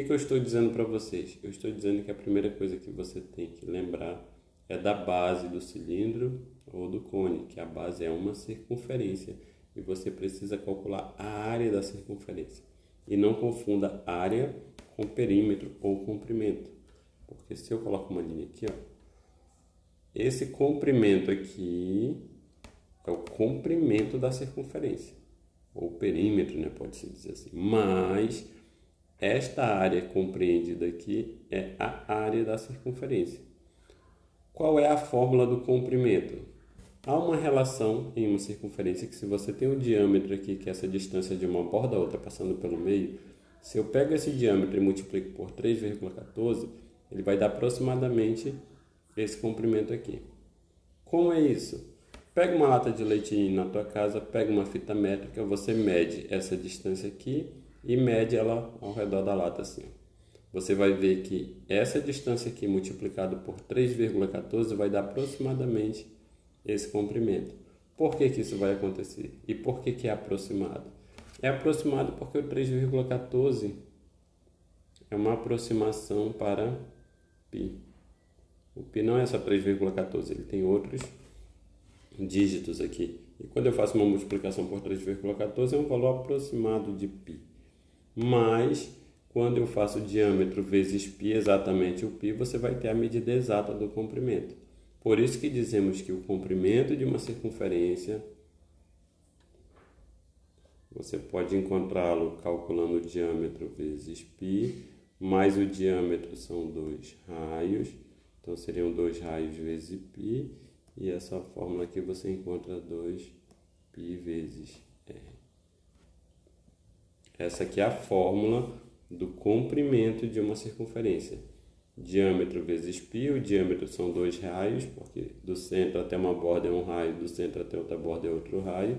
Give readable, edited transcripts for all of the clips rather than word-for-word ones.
que eu estou dizendo para vocês? Eu estou dizendo que a primeira coisa que você tem que lembrar é da base do cilindro ou do cone, que a base é uma circunferência e você precisa calcular a área da circunferência. E não confunda área com perímetro ou comprimento, porque se eu coloco uma linha aqui, ó, esse comprimento aqui é o comprimento da circunferência, ou perímetro, né, pode-se dizer assim, mas esta área compreendida aqui é a área da circunferência. Qual é a fórmula do comprimento? Há uma relação em uma circunferência que se você tem um diâmetro aqui, que é essa distância de uma borda a outra passando pelo meio, se eu pego esse diâmetro e multiplico por 3,14, ele vai dar aproximadamente esse comprimento aqui. Como é isso? Pega uma lata de leite na tua casa, pega uma fita métrica, você mede essa distância aqui e mede ela ao redor da lata assim. Você vai ver que essa distância aqui multiplicado por 3,14 vai dar aproximadamente esse comprimento. Por que que isso vai acontecer? E por que que é aproximado? É aproximado porque o 3,14 é uma aproximação para π. O π não é só 3,14, ele tem outros dígitos aqui. E quando eu faço uma multiplicação por 3,14 é um valor aproximado de π. Mas quando eu faço diâmetro vezes π, exatamente o π, você vai ter a medida exata do comprimento. Por isso que dizemos que o comprimento de uma circunferência, você pode encontrá-lo calculando o diâmetro vezes π, mais o diâmetro são 2 raios, então seriam 2 raios vezes π, e essa fórmula aqui você encontra 2π vezes r. Essa aqui é a fórmula do comprimento de uma circunferência. Diâmetro vezes π, o diâmetro são 2 raios, porque do centro até uma borda é um raio, do centro até outra borda é outro raio,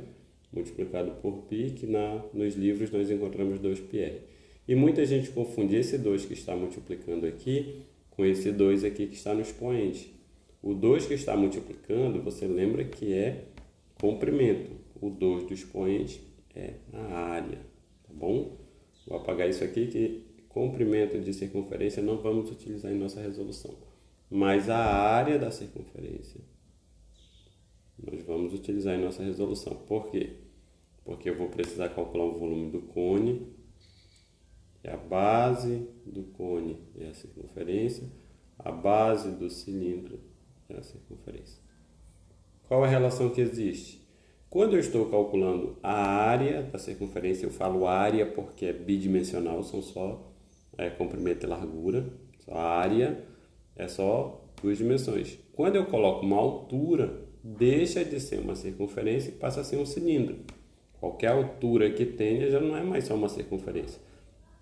multiplicado por π, que nos livros nós encontramos 2πr. E muita gente confunde esse 2 que está multiplicando aqui com esse 2 aqui que está no expoente. O 2 que está multiplicando, você lembra que é comprimento. O 2 do expoente é a área, tá bom? Vou apagar isso aqui, que comprimento de circunferência não vamos utilizar em nossa resolução. Mas a área da circunferência nós vamos utilizar em nossa resolução. Por quê? Porque eu vou precisar calcular o volume do cone, a base do cone é a circunferência, a base do cilindro é a circunferência. Qual a relação que existe? Quando eu estou calculando a área da circunferência, eu falo área porque é bidimensional, são só comprimento e largura. A área é só duas dimensões. Quando eu coloco uma altura, deixa de ser uma circunferência e passa a ser um cilindro. Qualquer altura que tenha já não é mais só uma circunferência,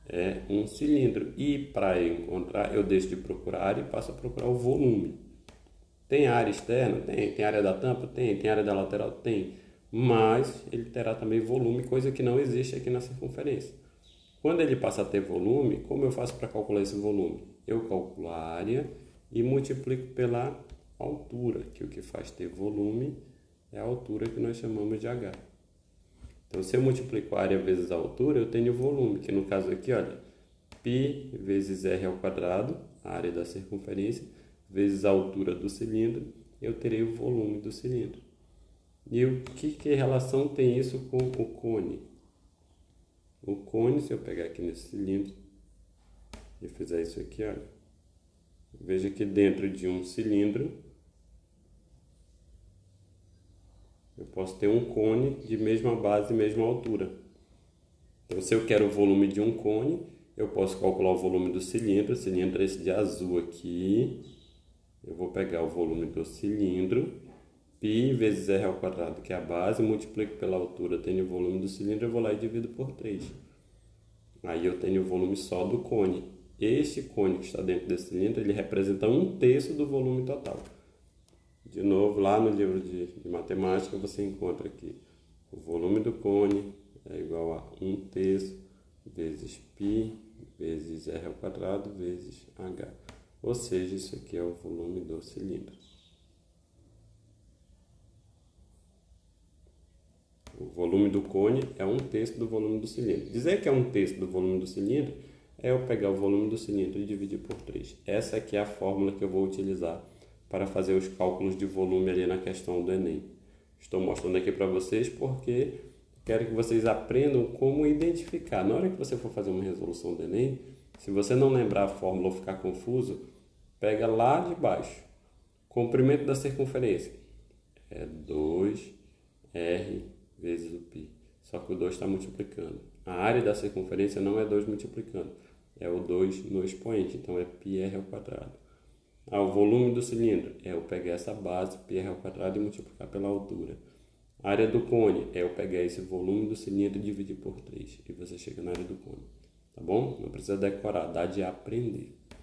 é um cilindro. E para encontrar, eu deixo de procurar área e passo a procurar o volume. Tem área externa? Tem. Tem área da tampa? Tem. Tem área da lateral? Tem. Mas ele terá também volume, coisa que não existe aqui na circunferência. Quando ele passa a ter volume, como eu faço para calcular esse volume? Eu calculo a área e multiplico pela altura, que o que faz ter volume é a altura que nós chamamos de h. Então, se eu multiplico a área vezes a altura, eu tenho volume, que no caso aqui, olha, π vezes r ao quadrado, a área da circunferência, vezes a altura do cilindro, eu terei o volume do cilindro. E que relação tem isso com o cone? O cone, se eu pegar aqui nesse cilindro e fizer isso aqui, olha, veja que dentro de um cilindro eu posso ter um cone de mesma base e mesma altura. Então, se eu quero o volume de um cone, eu posso calcular o volume do cilindro. O cilindro é esse de azul aqui. Eu vou pegar o volume do cilindro, π vezes r ao quadrado, que é a base, multiplico pela altura, tenho o volume do cilindro, eu vou lá e divido por 3. Aí eu tenho o volume só do cone. Este cone que está dentro desse cilindro, ele representa 1/3 do volume total. De novo, lá no livro de matemática, você encontra aqui o volume do cone é igual a 1/3 vezes π vezes r ao quadrado vezes h. Ou seja, isso aqui é o volume do cilindro. O volume do cone é 1/3 do volume do cilindro. Dizer que é 1/3 do volume do cilindro é eu pegar o volume do cilindro e dividir por 3. Essa aqui é a fórmula que eu vou utilizar para fazer os cálculos de volume ali na questão do Enem. Estou mostrando aqui para vocês porque quero que vocês aprendam como identificar. Na hora que você for fazer uma resolução do Enem, se você não lembrar a fórmula ou ficar confuso, pega lá de baixo. Comprimento da circunferência é 2R vezes o π. Só que o 2 está multiplicando. A área da circunferência não é 2 multiplicando, é o 2 no expoente, então é πr ao quadrado. O volume do cilindro é eu pegar essa base, πr ao quadrado, e multiplicar pela altura. A área do cone é eu pegar esse volume do cilindro e dividir por 3. E você chega na área do cone. Tá bom? Não precisa decorar, dá de aprender.